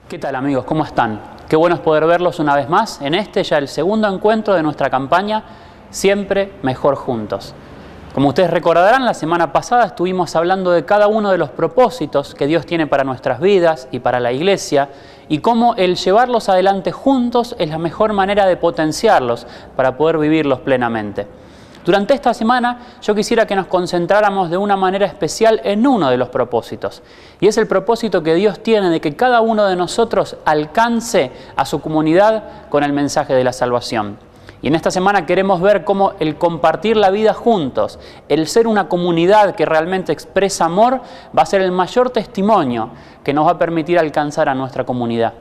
¿Qué tal, amigos? ¿Cómo están? Qué bueno es poder verlos una vez más en ya el segundo encuentro de nuestra campaña Siempre Mejor Juntos. Como ustedes recordarán, la semana pasada estuvimos hablando de cada uno de los propósitos que Dios tiene para nuestras vidas y para la Iglesia y cómo el llevarlos adelante juntos es la mejor manera de potenciarlos para poder vivirlos plenamente. Durante esta semana yo quisiera que nos concentráramos de una manera especial en uno de los propósitos, y es el propósito que Dios tiene de que cada uno de nosotros alcance a su comunidad con el mensaje de la salvación. Y en esta semana queremos ver cómo el compartir la vida juntos, el ser una comunidad que realmente expresa amor, va a ser el mayor testimonio que nos va a permitir alcanzar a nuestra comunidad.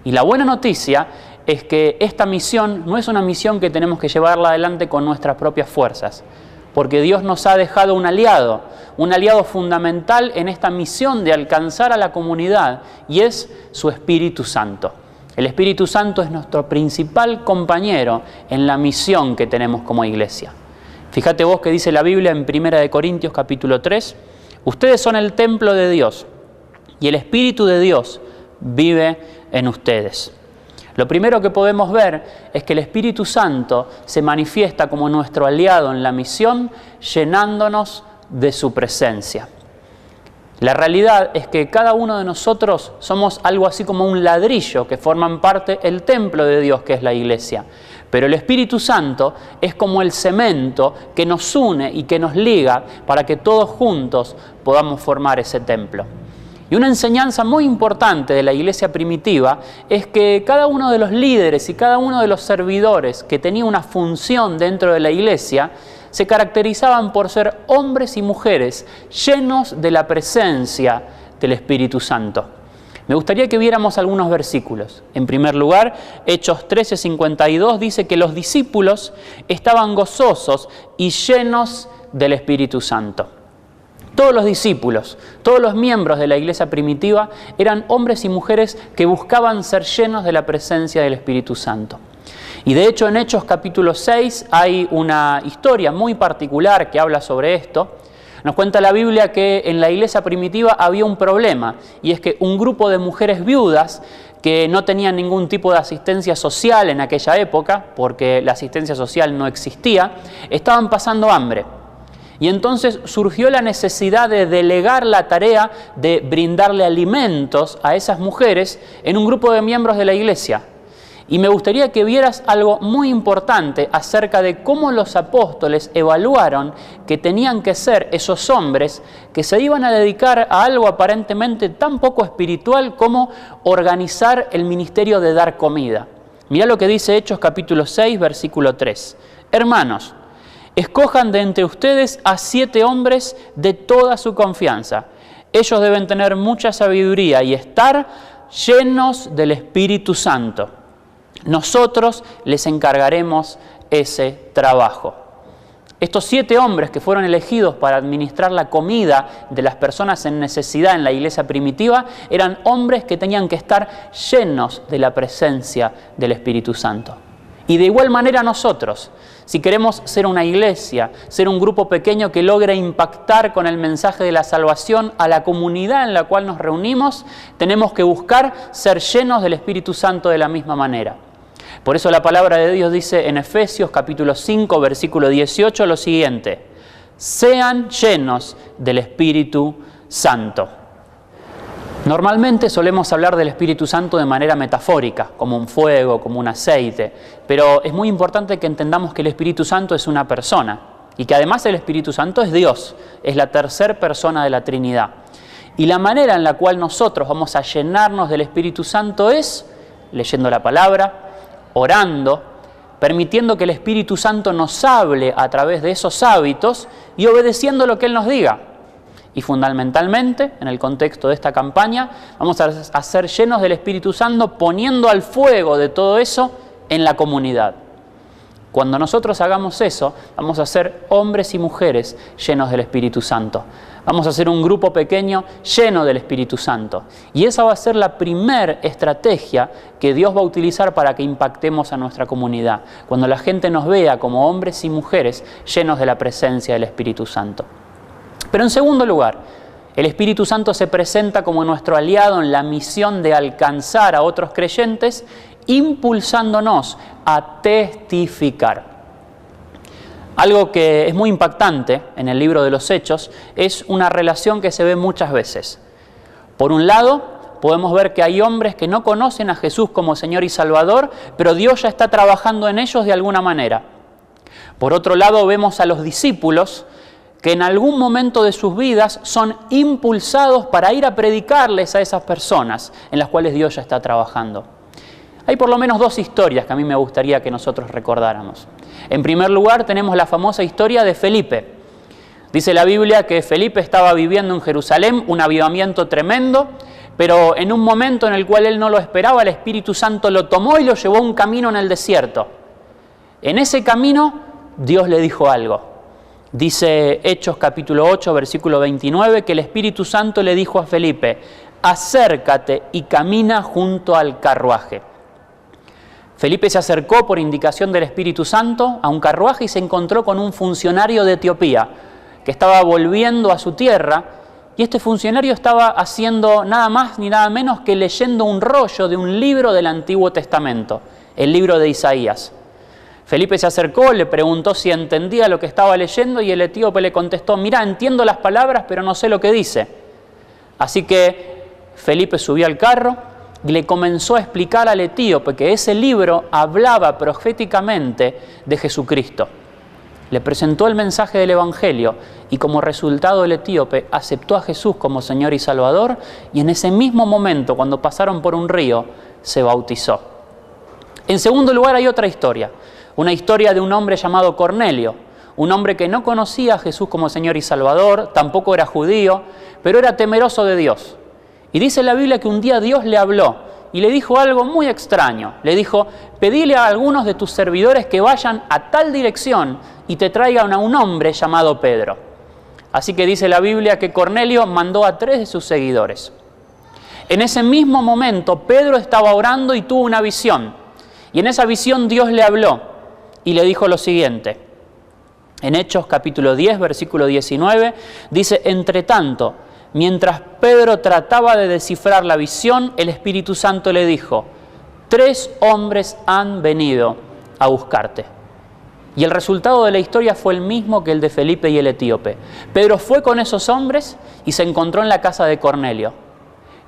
Y la buena noticia es que esta misión no es una misión que tenemos que llevarla adelante con nuestras propias fuerzas, porque Dios nos ha dejado un aliado fundamental en esta misión de alcanzar a la comunidad, y es su Espíritu Santo. El Espíritu Santo es nuestro principal compañero en la misión que tenemos como iglesia. Fíjate vos que dice la Biblia en 1 Corintios capítulo 3, ustedes son el templo de Dios y el Espíritu de Dios vive en ustedes. Lo primero que podemos ver es que el Espíritu Santo se manifiesta como nuestro aliado en la misión, llenándonos de su presencia. La realidad es que cada uno de nosotros somos algo así como un ladrillo que forman parte del templo de Dios, que es la iglesia. Pero el Espíritu Santo es como el cemento que nos une y que nos liga para que todos juntos podamos formar ese templo. Y una enseñanza muy importante de la iglesia primitiva es que cada uno de los líderes y cada uno de los servidores que tenía una función dentro de la iglesia se caracterizaban por ser hombres y mujeres llenos de la presencia del Espíritu Santo. Me gustaría que viéramos algunos versículos. En primer lugar, Hechos 13:52 dice que los discípulos estaban gozosos y llenos del Espíritu Santo. Todos los discípulos, todos los miembros de la iglesia primitiva eran hombres y mujeres que buscaban ser llenos de la presencia del Espíritu Santo. Y de hecho en Hechos capítulo 6 hay una historia muy particular que habla sobre esto. Nos cuenta la Biblia que en la iglesia primitiva había un problema, y es que un grupo de mujeres viudas que no tenían ningún tipo de asistencia social en aquella época, porque la asistencia social no existía, estaban pasando hambre. Y entonces surgió la necesidad de delegar la tarea de brindarle alimentos a esas mujeres en un grupo de miembros de la iglesia. Y me gustaría que vieras algo muy importante acerca de cómo los apóstoles evaluaron que tenían que ser esos hombres que se iban a dedicar a algo aparentemente tan poco espiritual como organizar el ministerio de dar comida. Mirá lo que dice Hechos capítulo 6, versículo 3. Hermanos, escojan de entre ustedes a 7 hombres de toda su confianza. Ellos deben tener mucha sabiduría y estar llenos del Espíritu Santo. Nosotros les encargaremos ese trabajo. Estos 7 hombres que fueron elegidos para administrar la comida de las personas en necesidad en la iglesia primitiva eran hombres que tenían que estar llenos de la presencia del Espíritu Santo. Y de igual manera nosotros, si queremos ser una iglesia, ser un grupo pequeño que logre impactar con el mensaje de la salvación a la comunidad en la cual nos reunimos, tenemos que buscar ser llenos del Espíritu Santo de la misma manera. Por eso la palabra de Dios dice en Efesios capítulo 5, versículo 18 lo siguiente: sean llenos del Espíritu Santo. Normalmente solemos hablar del Espíritu Santo de manera metafórica, como un fuego, como un aceite, pero es muy importante que entendamos que el Espíritu Santo es una persona y que además el Espíritu Santo es Dios, es la tercera persona de la Trinidad. Y la manera en la cual nosotros vamos a llenarnos del Espíritu Santo es leyendo la palabra, orando, permitiendo que el Espíritu Santo nos hable a través de esos hábitos y obedeciendo lo que Él nos diga. Y fundamentalmente, en el contexto de esta campaña, vamos a ser llenos del Espíritu Santo poniendo al fuego de todo eso en la comunidad. Cuando nosotros hagamos eso, vamos a ser hombres y mujeres llenos del Espíritu Santo. Vamos a ser un grupo pequeño lleno del Espíritu Santo. Y esa va a ser la primera estrategia que Dios va a utilizar para que impactemos a nuestra comunidad. Cuando la gente nos vea como hombres y mujeres llenos de la presencia del Espíritu Santo. Pero en segundo lugar, El Espíritu Santo se presenta como nuestro aliado en la misión de alcanzar a otros creyentes, impulsándonos a testificar. Algo que es muy impactante en el libro de los Hechos es una relación que se ve muchas veces. Por un lado, podemos ver que hay hombres que no conocen a Jesús como Señor y Salvador, pero Dios ya está trabajando en ellos de alguna manera. Por otro lado, vemos a los discípulos que en algún momento de sus vidas son impulsados para ir a predicarles a esas personas en las cuales Dios ya está trabajando. Hay por lo menos dos historias que a mí me gustaría que nosotros recordáramos. En primer lugar, tenemos la famosa historia de Felipe. Dice la Biblia que Felipe estaba viviendo en Jerusalén un avivamiento tremendo, pero en un momento en el cual él no lo esperaba, el Espíritu Santo lo tomó y lo llevó a un camino en el desierto. En ese camino, Dios le dijo algo. Dice Hechos capítulo 8, versículo 29, que el Espíritu Santo le dijo a Felipe: acércate y camina junto al carruaje. Felipe se acercó por indicación del Espíritu Santo a un carruaje y se encontró con un funcionario de Etiopía que estaba volviendo a su tierra, y este funcionario estaba haciendo nada más ni nada menos que leyendo un rollo de un libro del Antiguo Testamento, el libro de Isaías. Felipe se acercó, le preguntó si entendía lo que estaba leyendo y el etíope le contestó: mira, entiendo las palabras pero no sé lo que dice. Así que Felipe subió al carro y le comenzó a explicar al etíope que ese libro hablaba proféticamente de Jesucristo. Le presentó el mensaje del Evangelio y como resultado el etíope aceptó a Jesús como Señor y Salvador, y en ese mismo momento, cuando pasaron por un río, se bautizó. En segundo lugar, hay otra historia, una historia de un hombre llamado Cornelio, un hombre que no conocía a Jesús como Señor y Salvador, tampoco era judío, pero era temeroso de Dios. Y dice la Biblia que un día Dios le habló y le dijo algo muy extraño. Le dijo: pedile a algunos de tus servidores que vayan a tal dirección y te traigan a un hombre llamado Pedro. Así que dice la Biblia que Cornelio mandó a 3 de sus seguidores. En ese mismo momento Pedro estaba orando y tuvo una visión. Y en esa visión Dios le habló y le dijo lo siguiente. En Hechos capítulo 10, versículo 19, dice: entre tanto, mientras Pedro trataba de descifrar la visión, el Espíritu Santo le dijo: 3 hombres han venido a buscarte. Y el resultado de la historia fue el mismo que el de Felipe y el etíope. Pedro fue con esos hombres y se encontró en la casa de Cornelio.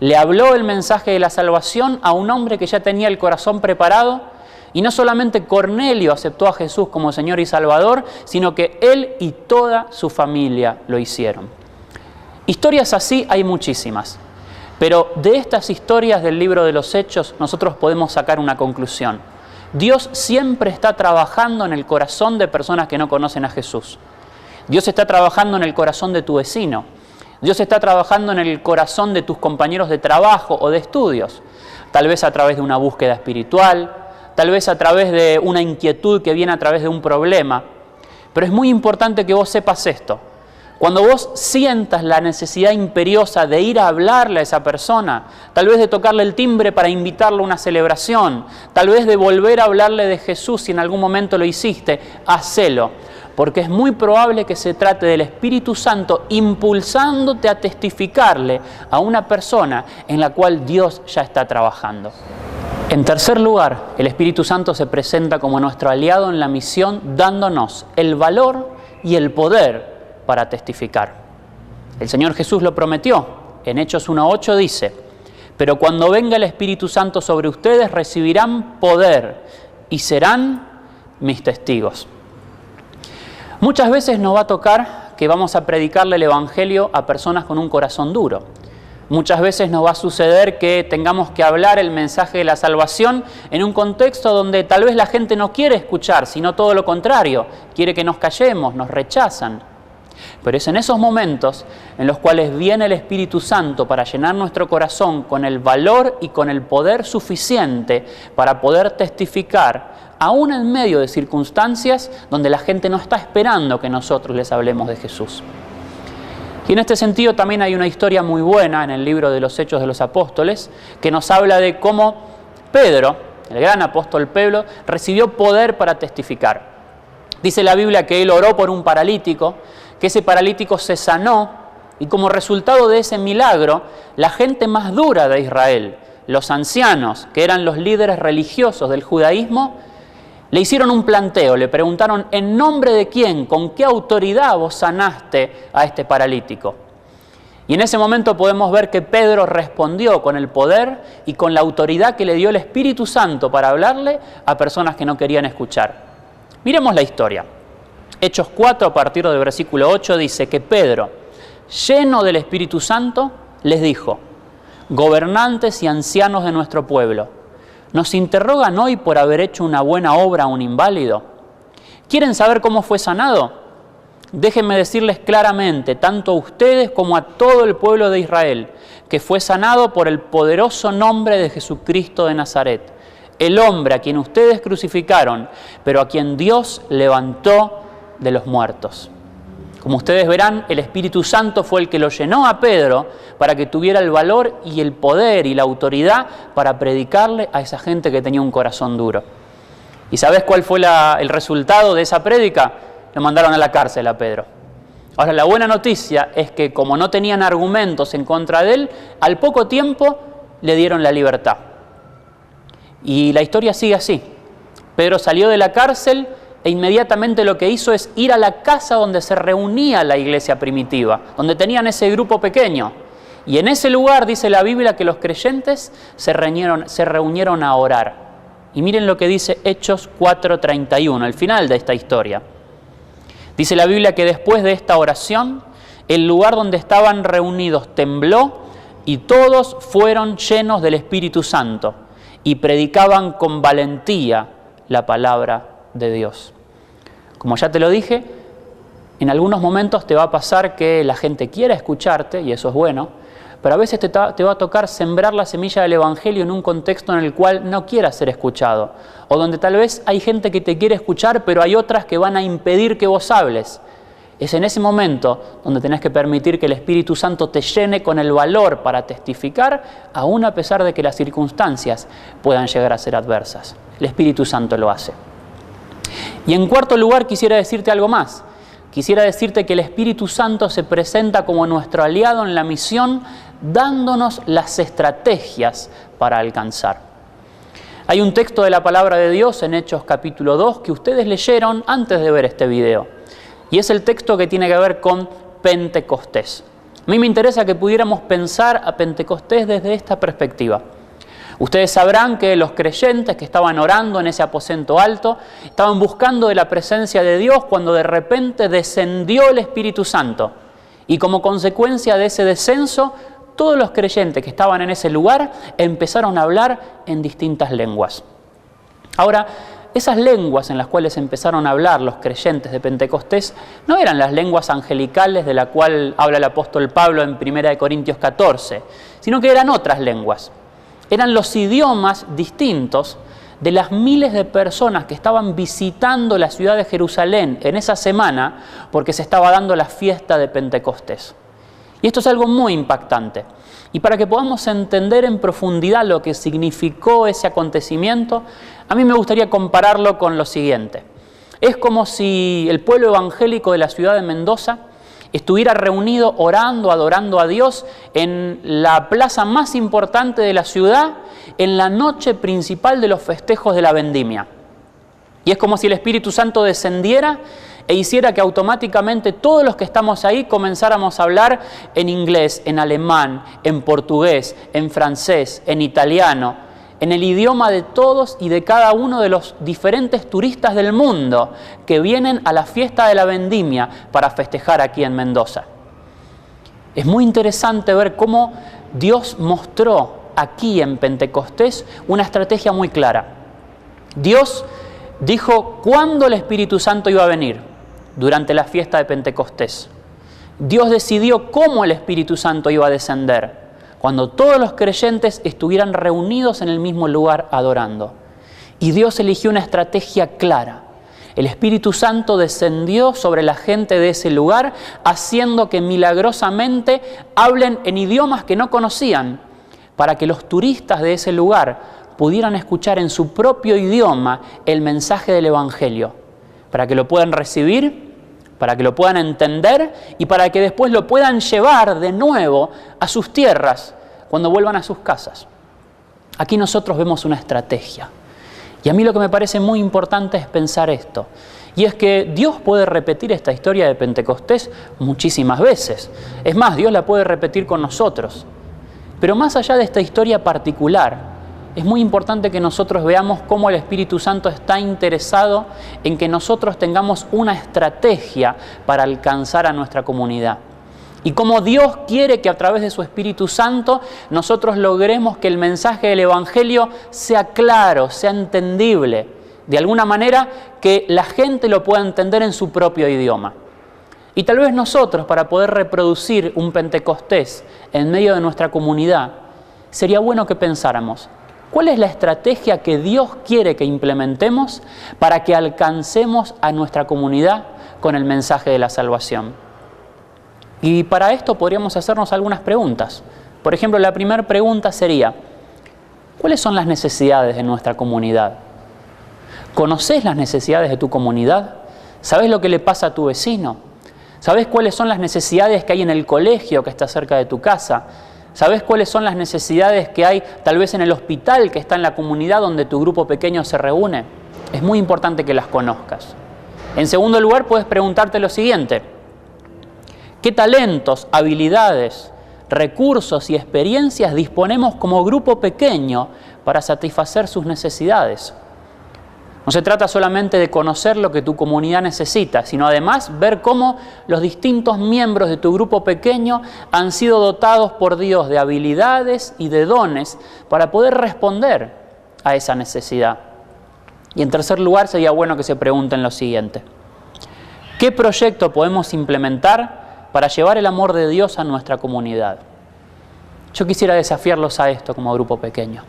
Le habló el mensaje de la salvación a un hombre que ya tenía el corazón preparado, y no solamente Cornelio aceptó a Jesús como Señor y Salvador, sino que él y toda su familia lo hicieron. Historias así hay muchísimas, pero de estas historias del libro de los Hechos nosotros podemos sacar una conclusión. Dios siempre está trabajando en el corazón de personas que no conocen a Jesús. Dios está trabajando en el corazón de tu vecino. Dios está trabajando en el corazón de tus compañeros de trabajo o de estudios. Tal vez a través de una búsqueda espiritual, tal vez a través de una inquietud que viene a través de un problema. Pero es muy importante que vos sepas esto. Cuando vos sientas la necesidad imperiosa de ir a hablarle a esa persona, tal vez de tocarle el timbre para invitarlo a una celebración, tal vez de volver a hablarle de Jesús si en algún momento lo hiciste, hacelo. Porque es muy probable que se trate del Espíritu Santo impulsándote a testificarle a una persona en la cual Dios ya está trabajando. En tercer lugar, el Espíritu Santo se presenta como nuestro aliado en la misión, dándonos el valor y el poder para testificar. El Señor Jesús lo prometió. En Hechos 1:8 dice: pero cuando venga el Espíritu Santo sobre ustedes, recibirán poder y serán mis testigos. Muchas veces nos va a tocar que vamos a predicarle el Evangelio a personas con un corazón duro. Muchas veces nos va a suceder que tengamos que hablar el mensaje de la salvación en un contexto donde tal vez la gente no quiere escuchar, sino todo lo contrario, quiere que nos callemos, nos rechazan. Pero es en esos momentos en los cuales viene el Espíritu Santo para llenar nuestro corazón con el valor y con el poder suficiente para poder testificar, aún en medio de circunstancias donde la gente no está esperando que nosotros les hablemos de Jesús. Y en este sentido también hay una historia muy buena en el libro de los Hechos de los Apóstoles que nos habla de cómo Pedro, el gran apóstol Pedro, recibió poder para testificar. Dice la Biblia que él oró por un paralítico, que ese paralítico se sanó Y como resultado de ese milagro, la gente más dura de Israel, los ancianos, que eran los líderes religiosos del judaísmo, le hicieron un planteo, le preguntaron: ¿en nombre de quién, con qué autoridad vos sanaste a este paralítico? Y en ese momento podemos ver que Pedro respondió con el poder y con la autoridad que le dio el Espíritu Santo para hablarle a personas que no querían escuchar. Miremos la historia. Hechos 4, a partir del versículo 8, dice que Pedro, lleno del Espíritu Santo, les dijo: gobernantes y ancianos de nuestro pueblo, ¿nos interrogan hoy por haber hecho una buena obra a un inválido? ¿Quieren saber cómo fue sanado? Déjenme decirles claramente, tanto a ustedes como a todo el pueblo de Israel, que fue sanado por el poderoso nombre de Jesucristo de Nazaret, el hombre a quien ustedes crucificaron, pero a quien Dios levantó de los muertos. Como ustedes verán, el Espíritu Santo fue el que lo llenó a Pedro para que tuviera el valor y el poder y la autoridad para predicarle a esa gente que tenía un corazón duro. ¿Y sabes cuál fue el resultado de esa prédica? Lo mandaron a la cárcel a Pedro. Ahora, la buena noticia es que como no tenían argumentos en contra de él, al poco tiempo le dieron la libertad. Y la historia sigue así. Pedro salió de la cárcel e inmediatamente lo que hizo es ir a la casa donde se reunía la iglesia primitiva, donde tenían ese grupo pequeño. Y en ese lugar dice la Biblia que los creyentes se reunieron a orar. Y miren lo que dice Hechos 4:31, el final de esta historia. Dice la Biblia que después de esta oración, el lugar donde estaban reunidos tembló y todos fueron llenos del Espíritu Santo y predicaban con valentía la palabra de Dios. Como ya te lo dije, en algunos momentos te va a pasar que la gente quiera escucharte, y eso es bueno, pero a veces te va a tocar sembrar la semilla del Evangelio en un contexto en el cual no quieras ser escuchado, o donde tal vez hay gente que te quiere escuchar, pero hay otras que van a impedir que vos hables. Es en ese momento donde tenés que permitir que el Espíritu Santo te llene con el valor para testificar, aún a pesar de que las circunstancias puedan llegar a ser adversas. El Espíritu Santo lo hace. Y en cuarto lugar, quisiera decirte algo más. Quisiera decirte que el Espíritu Santo se presenta como nuestro aliado en la misión, dándonos las estrategias para alcanzar. Hay un texto de la palabra de Dios en Hechos capítulo 2 que ustedes leyeron antes de ver este video. Y es el texto que tiene que ver con Pentecostés. A mí me interesa que pudiéramos pensar a Pentecostés desde esta perspectiva. Ustedes sabrán que los creyentes que estaban orando en ese aposento alto estaban buscando de la presencia de Dios cuando de repente descendió el Espíritu Santo. Y como consecuencia de ese descenso, todos los creyentes que estaban en ese lugar empezaron a hablar en distintas lenguas. Ahora, esas lenguas en las cuales empezaron a hablar los creyentes de Pentecostés no eran las lenguas angelicales de la cual habla el apóstol Pablo en 1 Corintios 14, sino que eran otras lenguas. Eran los idiomas distintos de las miles de personas que estaban visitando la ciudad de Jerusalén en esa semana porque se estaba dando la fiesta de Pentecostés. Y esto es algo muy impactante. Y para que podamos entender en profundidad lo que significó ese acontecimiento, a mí me gustaría compararlo con lo siguiente. Es como si el pueblo evangélico de la ciudad de Mendoza estuviera reunido orando, adorando a Dios en la plaza más importante de la ciudad, en la noche principal de los festejos de la vendimia. Y es como si el Espíritu Santo descendiera e hiciera que automáticamente todos los que estamos ahí comenzáramos a hablar en inglés, en alemán, en portugués, en francés, en italiano, en el idioma de todos y de cada uno de los diferentes turistas del mundo que vienen a la fiesta de la vendimia para festejar aquí en Mendoza. Es muy interesante ver cómo Dios mostró aquí en Pentecostés una estrategia muy clara. Dios dijo cuándo el Espíritu Santo iba a venir, durante la fiesta de Pentecostés. Dios decidió cómo el Espíritu Santo iba a descender, cuando todos los creyentes estuvieran reunidos en el mismo lugar adorando. Y Dios eligió una estrategia clara. El Espíritu Santo descendió sobre la gente de ese lugar, haciendo que milagrosamente hablen en idiomas que no conocían, para que los turistas de ese lugar pudieran escuchar en su propio idioma el mensaje del Evangelio, para que lo puedan recibir, para que lo puedan entender y para que después lo puedan llevar de nuevo a sus tierras cuando vuelvan a sus casas. Aquí nosotros vemos una estrategia. Y a mí lo que me parece muy importante es pensar esto. Y es que Dios puede repetir esta historia de Pentecostés muchísimas veces. Es más, Dios la puede repetir con nosotros. Pero más allá de esta historia particular, es muy importante que nosotros veamos cómo el Espíritu Santo está interesado en que nosotros tengamos una estrategia para alcanzar a nuestra comunidad. Y cómo Dios quiere que a través de su Espíritu Santo nosotros logremos que el mensaje del Evangelio sea claro, sea entendible. De alguna manera que la gente lo pueda entender en su propio idioma. Y tal vez nosotros, para poder reproducir un Pentecostés en medio de nuestra comunidad, sería bueno que pensáramos, ¿cuál es la estrategia que Dios quiere que implementemos para que alcancemos a nuestra comunidad con el mensaje de la salvación? Y para esto podríamos hacernos algunas preguntas. Por ejemplo, la primera pregunta sería, ¿cuáles son las necesidades de nuestra comunidad? ¿Conoces las necesidades de tu comunidad? ¿Sabes lo que le pasa a tu vecino? ¿Sabes cuáles son las necesidades que hay en el colegio que está cerca de tu casa? ¿Sabes cuáles son las necesidades que hay tal vez en el hospital que está en la comunidad donde tu grupo pequeño se reúne? Es muy importante que las conozcas. En segundo lugar, puedes preguntarte lo siguiente. ¿Qué talentos, habilidades, recursos y experiencias disponemos como grupo pequeño para satisfacer sus necesidades? No se trata solamente de conocer lo que tu comunidad necesita, sino además ver cómo los distintos miembros de tu grupo pequeño han sido dotados por Dios de habilidades y de dones para poder responder a esa necesidad. Y en tercer lugar, sería bueno que se pregunten lo siguiente. ¿Qué proyecto podemos implementar para llevar el amor de Dios a nuestra comunidad? Yo quisiera desafiarlos a esto como grupo pequeño.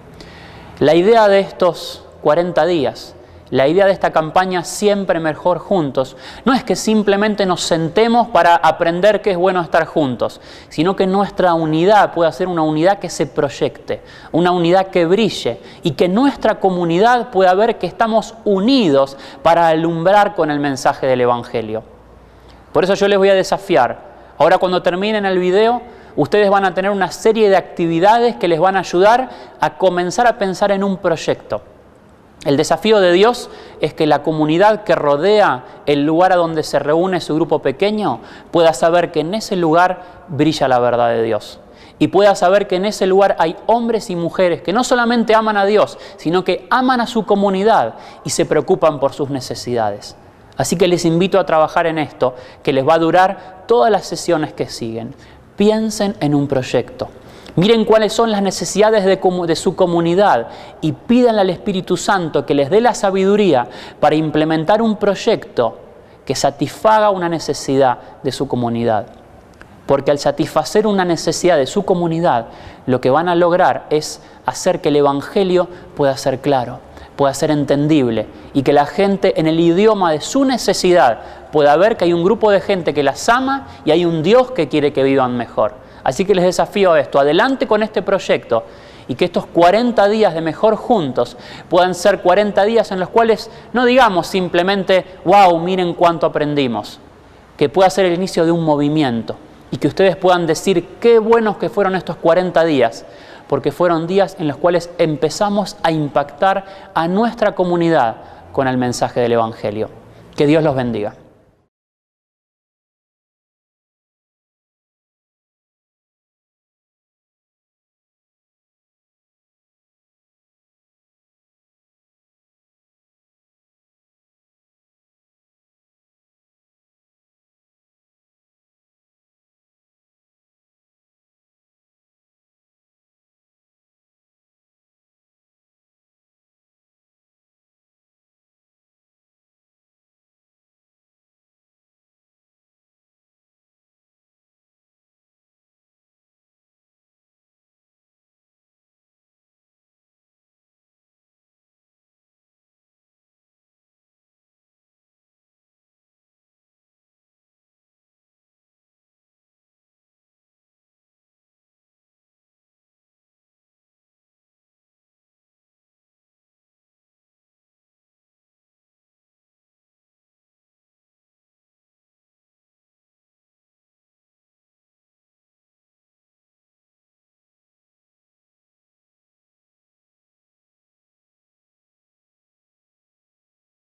La idea de estos 40 días, la idea de esta campaña Siempre Mejor Juntos, no es que simplemente nos sentemos para aprender que es bueno estar juntos, sino que nuestra unidad pueda ser una unidad que se proyecte, una unidad que brille y que nuestra comunidad pueda ver que estamos unidos para alumbrar con el mensaje del Evangelio. Por eso yo les voy a desafiar. Ahora cuando terminen el video, ustedes van a tener una serie de actividades que les van a ayudar a comenzar a pensar en un proyecto. El desafío de Dios es que la comunidad que rodea el lugar a donde se reúne su grupo pequeño pueda saber que en ese lugar brilla la verdad de Dios. Y pueda saber que en ese lugar hay hombres y mujeres que no solamente aman a Dios, sino que aman a su comunidad y se preocupan por sus necesidades. Así que les invito a trabajar en esto, que les va a durar todas las sesiones que siguen. Piensen en un proyecto. Miren cuáles son las necesidades de su comunidad y pídanle al Espíritu Santo que les dé la sabiduría para implementar un proyecto que satisfaga una necesidad de su comunidad. Porque al satisfacer una necesidad de su comunidad, lo que van a lograr es hacer que el Evangelio pueda ser claro, pueda ser entendible y que la gente en el idioma de su necesidad pueda ver que hay un grupo de gente que las ama y hay un Dios que quiere que vivan mejor. Así que les desafío a esto, adelante con este proyecto y que estos 40 días de Mejor Juntos puedan ser 40 días en los cuales no digamos simplemente, wow, miren cuánto aprendimos, que pueda ser el inicio de un movimiento y que ustedes puedan decir qué buenos que fueron estos 40 días, porque fueron días en los cuales empezamos a impactar a nuestra comunidad con el mensaje del Evangelio. Que Dios los bendiga.